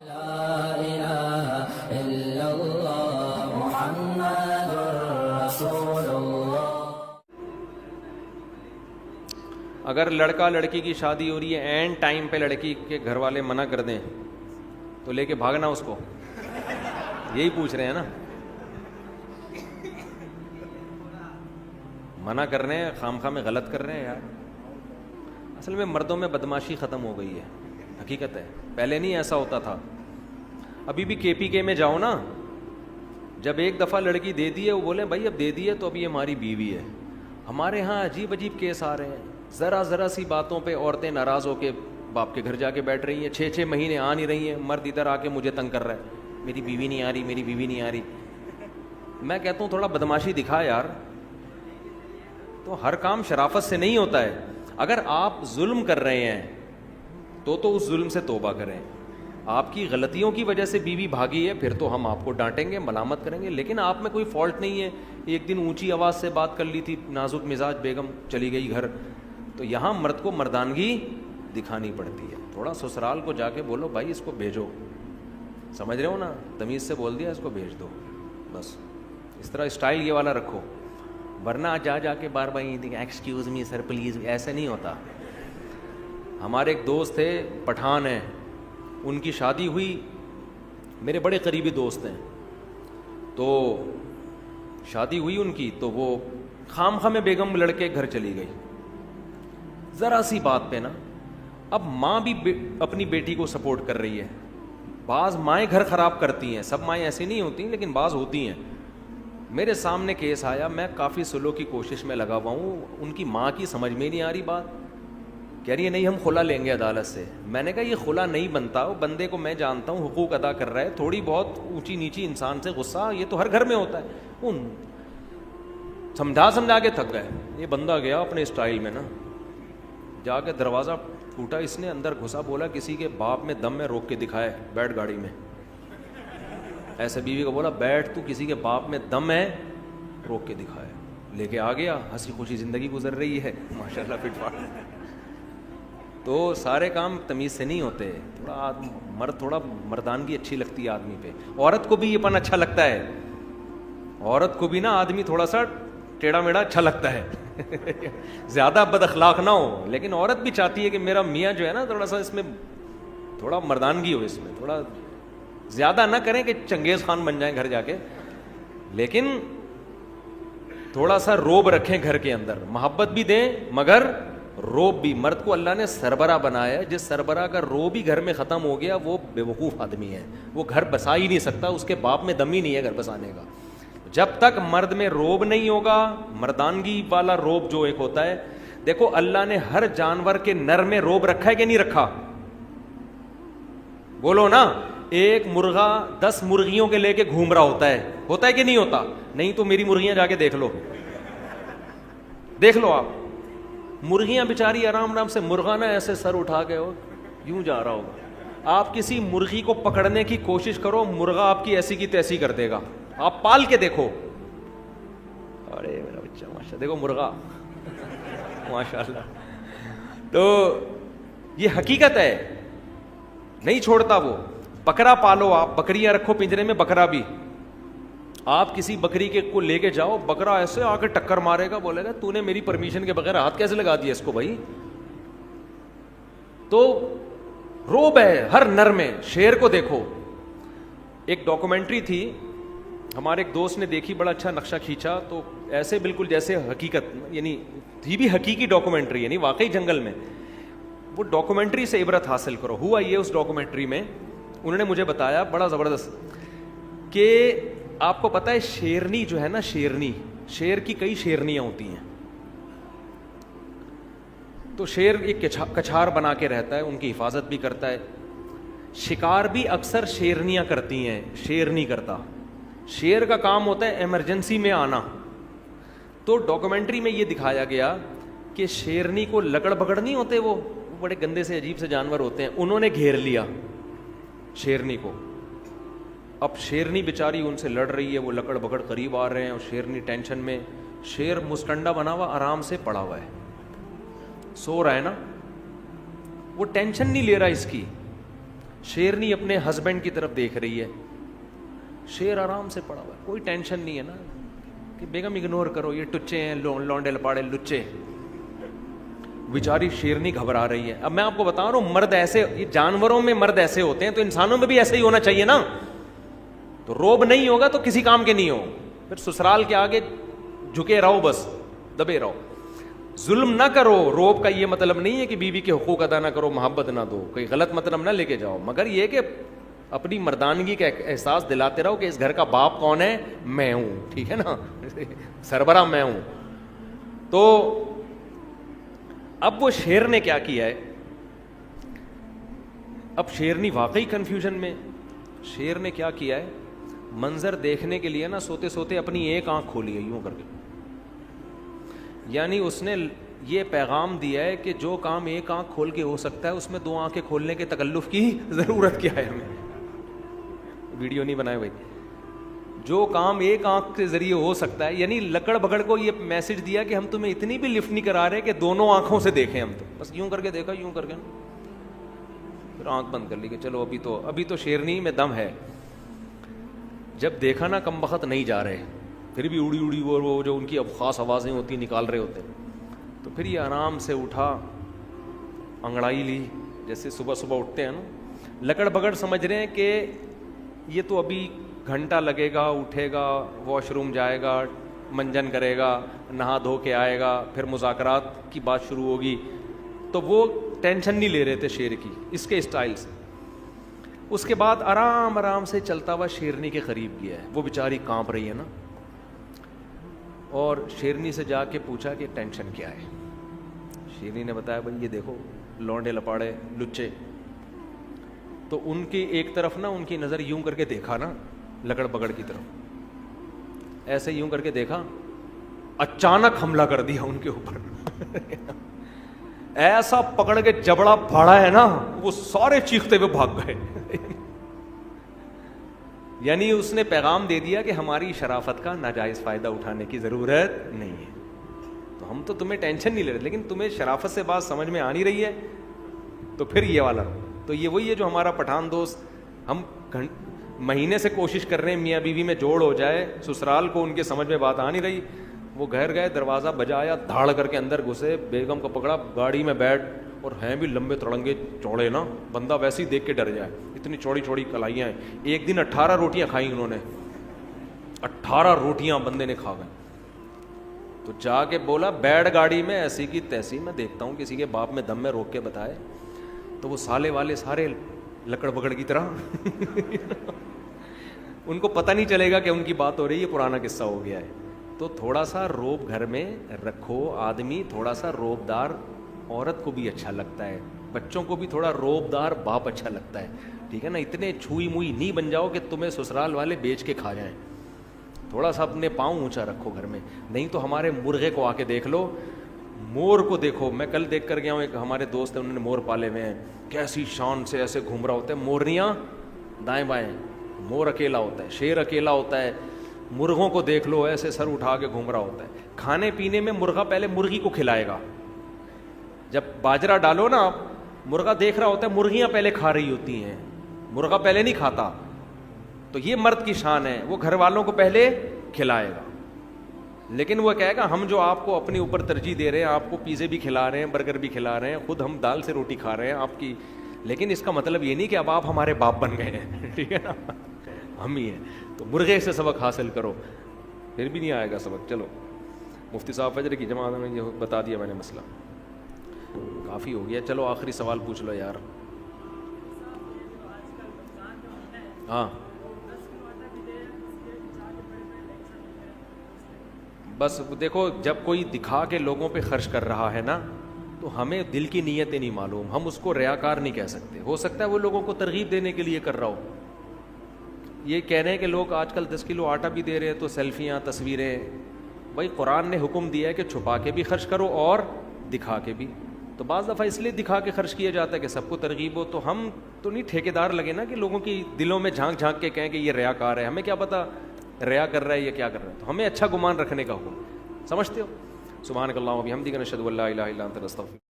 لا الہ الا اللہ محمد رسول اللہ. اگر لڑکا لڑکی کی شادی ہو رہی ہے، اینڈ ٹائم پہ لڑکی کے گھر والے منع کر دیں تو لے کے بھاگنا اس کو، یہی پوچھ رہے ہیں نا. منع کر رہے ہیں، خام خواہ میں غلط کر رہے ہیں یار. اصل میں مردوں میں بدماشی ختم ہو گئی ہے، حقیقت ہے. پہلے نہیں ایسا ہوتا تھا. ابھی بھی KPK میں جاؤ نا، جب ایک دفعہ لڑکی دے دی ہے وہ بولیں بھائی اب دے دی ہے تو اب یہ ہماری بیوی ہے. ہمارے ہاں عجیب عجیب کیس آ رہے ہیں. ذرا سی باتوں پہ عورتیں ناراض ہو کے باپ کے گھر جا کے بیٹھ رہی ہیں. 6 مہینے آ نہیں رہی ہیں. مرد ادھر آ کے مجھے تنگ کر رہا ہے، میری بیوی نہیں آ رہی، میری بیوی نہیں آ رہی. میں کہتا ہوں تھوڑا بدماشی دکھا یار. تو ہر کام شرافت سے نہیں ہوتا ہے. اگر آپ ظلم کر رہے ہیں تو اس ظلم سے توبہ کریں. آپ کی غلطیوں کی وجہ سے بیوی بھاگی ہے، پھر تو ہم آپ کو ڈانٹیں گے، ملامت کریں گے، لیکن آپ میں کوئی فالٹ نہیں ہے. ایک دن اونچی آواز سے بات کر لی تھی، نازک مزاج بیگم چلی گئی گھر. تو یہاں مرد کو مردانگی دکھانی پڑتی ہے. تھوڑا سسرال کو جا کے بولو بھائی اس کو بھیجو، سمجھ رہے ہو نا، تمیز سے بول دیا اس کو بھیج دو. بس اس طرح اسٹائل یہ والا رکھو، ورنہ جا کے بار ایکسکیوز می سر پلیز، ایسے نہیں ہوتا. ہمارے ایک دوست تھے پٹھان ہیں، ان کی شادی ہوئی، میرے بڑے قریبی دوست ہیں. تو شادی ہوئی ان کی، تو وہ خام خواہ میں بیگم لڑکے گھر چلی گئی ذرا سی بات پہ نا. اب ماں بھی اپنی بیٹی کو سپورٹ کر رہی ہے. بعض مائیں گھر خراب کرتی ہیں، سب مائیں ایسی نہیں ہوتی لیکن بعض ہوتی ہیں. میرے سامنے کیس آیا، میں کافی سلو کی کوشش میں لگا ہوا ہوں. ان کی ماں کی سمجھ میں نہیں آ رہی بات، کہہ رہی ہے نہیں ہم خلا لیں گے عدالت سے. میں نے کہا یہ خلا نہیں بنتا، وہ بندے کو میں جانتا ہوں حقوق ادا کر رہا ہے، تھوڑی بہت اونچی نیچی انسان سے غصہ یہ تو ہر گھر میں ہوتا ہے. سمجھا کے تھک گئے. یہ بندہ گیا اپنے اسٹائل میں نا، جا کے دروازہ ٹوٹا، اس نے اندر گھسا، بولا کسی کے باپ میں دم میں روک کے دکھائے، بیٹھ گاڑی میں. ایسے بیوی کو بولا بیٹھ، تو کسی کے باپ میں دم ہے روک کے دکھائے. لے کے آ گیا، ہنسی خوشی زندگی گزر رہی ہے ماشاءاللہ فٹ فاٹ. تو سارے کام تمیز سے نہیں ہوتے. تھوڑا مردانگی اچھی لگتی ہے آدمی پہ. عورت کو بھی یہ پن اچھا لگتا ہے، عورت کو بھی نا آدمی تھوڑا سا ٹیڑھا میڑھا اچھا لگتا ہے. زیادہ بد اخلاق نہ ہو، لیکن عورت بھی چاہتی ہے کہ میرا میاں جو ہے نا تھوڑا سا اس میں تھوڑا مردانگی ہو، اس میں تھوڑا زیادہ نہ کریں کہ چنگیز خان بن جائیں گھر جا کے، لیکن تھوڑا سا روب رکھیں گھر کے اندر. محبت بھی دیں مگر روب بھی. مرد کو اللہ نے سربراہ بنایا ہے، جس سربراہ کا روب ہی گھر میں ختم ہو گیا وہ بے وقوف آدمی ہے، وہ گھر بسا ہی نہیں سکتا، اس کے باپ میں دم ہی نہیں ہے گھر بسانے کا. جب تک مرد میں روب نہیں ہوگا، مردانگی والا روب جو ایک ہوتا ہے. دیکھو اللہ نے ہر جانور کے نر میں روب رکھا ہے کہ نہیں رکھا؟ بولو نا. ایک مرغا 10 مرغیوں کے لے کے گھوم رہا ہوتا ہے کہ نہیں ہوتا؟ نہیں تو میری مرغیاں جا کے دیکھ لو آپ. مرغیاں بیچاری آرام سے، مرغا نا ایسے سر اٹھا کے یوں جا رہا ہوگا. آپ کسی مرغی کو پکڑنے کی کوشش کرو، مرغا آپ کی ایسی کی تیسی کر دے گا. آپ پال کے دیکھو، ارے میرا بچہ ماشاء، دیکھو مرغا ماشاء اللہ. تو یہ حقیقت ہے، نہیں چھوڑتا وہ. بکرا پالو آپ، بکریاں رکھو پنجرے میں. بکرا بھی آپ کسی بکری کے کو لے کے جاؤ، بکرا ایسے آ کے ٹکر مارے گا، بولے گا تو نے میری پرمیشن کے بغیر ہاتھ کیسے لگا دیا اس کو بھائی. تو روب ہے ہر نر میں. شیر کو دیکھو، ایک ڈاکومنٹری تھی ہمارے ایک دوست نے دیکھی، بڑا اچھا نقشہ کھینچا، تو ایسے بالکل جیسے حقیقت، یعنی تھی بھی حقیقی ڈاکومنٹری، یعنی واقعی جنگل میں. وہ ڈاکومنٹری سے عبرت حاصل کرو. ہوا یہ اس ڈاکومنٹری میں انہوں نے مجھے بتایا بڑا زبردست کہ آپ کو پتا ہے شیرنی جو ہے نا، شیر کی کئی شیرنیاں ہوتی ہیں. تو شیر ایک کچھار بنا کے رہتا ہے، ان کی حفاظت بھی کرتا ہے. شکار بھی اکثر شیرنیاں کرتی ہیں، شیر نہیں کرتا. شیر کا کام ہوتا ہے ایمرجنسی میں آنا. تو ڈاکومنٹری میں یہ دکھایا گیا کہ شیرنی کو لکڑ بگڑ نہیں ہوتے، وہ بڑے گندے سے عجیب سے جانور ہوتے ہیں، انہوں نے گھیر لیا شیرنی کو. اب شیرنی بیچاری ان سے لڑ رہی ہے، وہ لکڑ بگڑ قریب آ رہے ہیں اور شیرنی ٹینشن میں. شیر مسٹنڈا بنا ہوا آرام سے پڑا ہوا ہے، سو رہا ہے نا، وہ ٹینشن نہیں لے رہا اس کی. شیرنی اپنے ہسبینڈ کی طرف دیکھ رہی ہے, شیر آرام سے پڑا ہوا ہے, کوئی ٹینشن نہیں ہے نا کہ بیگم اگنور کرو, یہ ٹچے ہیں, لونڈے لپاڑے لچے. بیچاری شیرنی گھبرا رہی ہے. اب میں آپ کو بتا رہا ہوں, مرد ایسے, یہ جانوروں میں مرد ایسے ہوتے ہیں, تو انسانوں میں بھی ایسے ہی ہونا چاہیے نا. تو روب نہیں ہوگا تو کسی کام کے نہیں ہو, پھر سسرال کے آگے جھکے رہو, بس دبے رہو. ظلم نہ کرو. روب کا یہ مطلب نہیں ہے کہ بیوی کے حقوق ادا نہ کرو, محبت نہ دو, کوئی غلط مطلب نہ لے کے جاؤ, مگر یہ کہ اپنی مردانگی کا احساس دلاتے رہو کہ اس گھر کا باپ کون ہے, میں ہوں, ٹھیک ہے نا, سربراہ میں ہوں. تو اب وہ شیر نے کیا کیا ہے, اب شیرنی واقعی کنفیوژن میں. شیر نے کیا کیا ہے, منظر دیکھنے کے لیے نا سوتے سوتے اپنی ایک آنکھ کھولی ہے یوں کر کے. یعنی اس نے یہ پیغام دیا ہے کہ جو کام ایک آنکھ کھول کے ہو سکتا ہے اس میں دو آنکھیں کھولنے کے تکلف کی ضرورت کیا ہے. ہمیں ویڈیو نہیں بنائے بھائی. جو کام ایک آنکھ کے ذریعے ہو سکتا ہے, یعنی لکڑ بگڑ کو یہ میسج دیا کہ ہم تمہیں اتنی بھی لفٹ نہیں کرا رہے کہ دونوں آنکھوں سے دیکھیں, ہم تو بس یوں کر کے دیکھا, یوں کر کے پھر آنکھ بند کر لی کہ چلو ابھی تو شیرنی میں دم ہے. جب دیکھا نا کم بخت نہیں جا رہے, پھر بھی اڑی اڑی وہ جو ان کی اب خاص آوازیں ہوتی نکال رہے ہوتے, تو پھر یہ آرام سے اٹھا, انگڑائی لی, جیسے صبح صبح اٹھتے ہیں نا. لکڑ بگڑ سمجھ رہے ہیں کہ یہ تو ابھی گھنٹہ لگے گا, اٹھے گا, واش روم جائے گا, منجن کرے گا, نہا دھو کے آئے گا, پھر مذاکرات کی بات شروع ہوگی. تو وہ ٹینشن نہیں لے رہے تھے شیر کی, اس کے اسٹائل سے. اس کے بعد آرام آرام سے چلتا ہوا شیرنی کے قریب گیا ہے. وہ بیچاری کانپ رہی ہے نا, اور شیرنی سے جا کے پوچھا کہ ٹینشن کیا ہے. شیرنی نے بتایا بھائی یہ دیکھو لونڈے لپاڑے لچے. تو ان کی ایک طرف نا ان کی نظر یوں کر کے دیکھا نا لکڑ بگڑ کی طرف, ایسے یوں کر کے دیکھا, اچانک حملہ کر دیا ان کے اوپر. ایسا پکڑ کے جبڑا پھاڑا ہے نا, وہ سارے چیختے ہوئے بھاگ گئے. یعنی اس نے پیغام دے دیا کہ ہماری شرافت کا ناجائز فائدہ اٹھانے کی ضرورت نہیں ہے. تو ہم تو تمہیں ٹینشن نہیں لے رہے, لیکن تمہیں شرافت سے بات سمجھ میں آ نہیں رہی ہے, تو پھر یہ والا. تو یہ وہی ہے جو ہمارا پٹھان دوست, ہم مہینے سے کوشش کر رہے ہیں میاں بیوی میں جوڑ ہو جائے, سسرال کو ان کے سمجھ میں بات آ نہیں رہی. وہ گھر گئے, دروازہ بجایا, دھاڑ کر کے اندر گھسے, بیگم کو پکڑا, گاڑی میں بیٹھ, اور ہیں بھی لمبے تڑنگے چوڑے نا, بندہ ویسے ہی دیکھ کے ڈر جائے, اتنی چوڑی چوڑی کلائیاں ہیں. ایک دن 18 روٹیاں کھائیں انہوں نے, 18 روٹیاں بندے نے کھا گئے. تو جا کے بولا بیٹھ گاڑی میں, ایسی کی تیسی, میں دیکھتا ہوں کسی کے باپ میں دم میں روک کے بتائے. تو وہ سالے والے سارے لکڑ بگڑ کی طرح ان کو پتہ نہیں چلے گا کہ ان کی بات ہو رہی ہے, پرانا قصہ ہو گیا ہے. تو تھوڑا سا روب گھر میں رکھو. آدمی تھوڑا سا روبدار عورت کو بھی اچھا لگتا ہے, بچوں کو بھی تھوڑا روبدار باپ اچھا لگتا ہے, ٹھیک ہے نا. اتنے چھوئی موئی نہیں بن جاؤ کہ تمہیں سسرال والے بیچ کے کھا جائیں. تھوڑا سا اپنے پاؤں اونچا رکھو گھر میں. نہیں تو ہمارے مرغے کو آ کے دیکھ لو, مور کو دیکھو. میں کل دیکھ کر گیا ہوں, ایک ہمارے دوست ہیں, انہوں نے مور پالے ہوئے ہیں, کیسی شان سے ایسے گھوم رہا ہوتا ہے. مورنیاں دائیں بائیں, مور اکیلا ہوتا ہے, شیر اکیلا ہوتا ہے. مرغوں کو دیکھ لو, ایسے سر اٹھا کے گھوم رہا ہوتا ہے. کھانے پینے میں مرغا پہلے مرغی کو کھلائے گا. جب باجرہ ڈالو نا, مرغا دیکھ رہا ہوتا ہے, مرغیاں پہلے کھا رہی ہوتی ہیں, مرغا پہلے نہیں کھاتا. تو یہ مرد کی شان ہے, وہ گھر والوں کو پہلے کھلائے گا. لیکن وہ کہے گا ہم جو آپ کو اپنے اوپر ترجیح دے رہے ہیں, آپ کو پیزے بھی کھلا رہے ہیں, برگر بھی کھلا رہے ہیں, خود ہم دال سے روٹی کھا رہے ہیں آپ کی, لیکن اس کا مطلب یہ نہیں کہ اب آپ ہمارے باپ بن گئے ہیں, ٹھیک ہے نا, ہم ہی ہیں. تو مرغے سے سبق حاصل کرو, پھر بھی نہیں آئے گا سبق. چلو مفتی صاحب فجر کی جماعت میں یہ بتا دیا میں نے مسئلہ, کافی ہو گیا. چلو آخری سوال پوچھ لو یار. ہاں بس دیکھو, جب کوئی دکھا کے لوگوں پہ خرچ کر رہا ہے نا, تو ہمیں دل کی نیتیں نہیں معلوم, ہم اس کو ریاکار نہیں کہہ سکتے. ہو سکتا ہے وہ لوگوں کو ترغیب دینے کے لیے کر رہا ہو. یہ کہہ رہے ہیں کہ لوگ آج کل 10 کلو آٹا بھی دے رہے ہیں, تو سیلفیاں تصویریں. بھائی قرآن نے حکم دیا ہے کہ چھپا کے بھی خرچ کرو اور دکھا کے بھی. تو بعض دفعہ اس لیے دکھا کے خرچ کیا جاتا ہے کہ سب کو ترغیب ہو. تو ہم تو نہیں ٹھیکیدار لگے نا کہ لوگوں کی دلوں میں جھانک جھانک کے کہیں کہ یہ ریاکار ہے. ہمیں کیا پتا ریا کر رہا ہے یا کیا کر رہا ہے. تو ہمیں اچھا گمان رکھنے کا حکم, سمجھتے ہو. سبحانک اللہم و بحمدک نشہد ان لا الہ الا انت نستغفرک.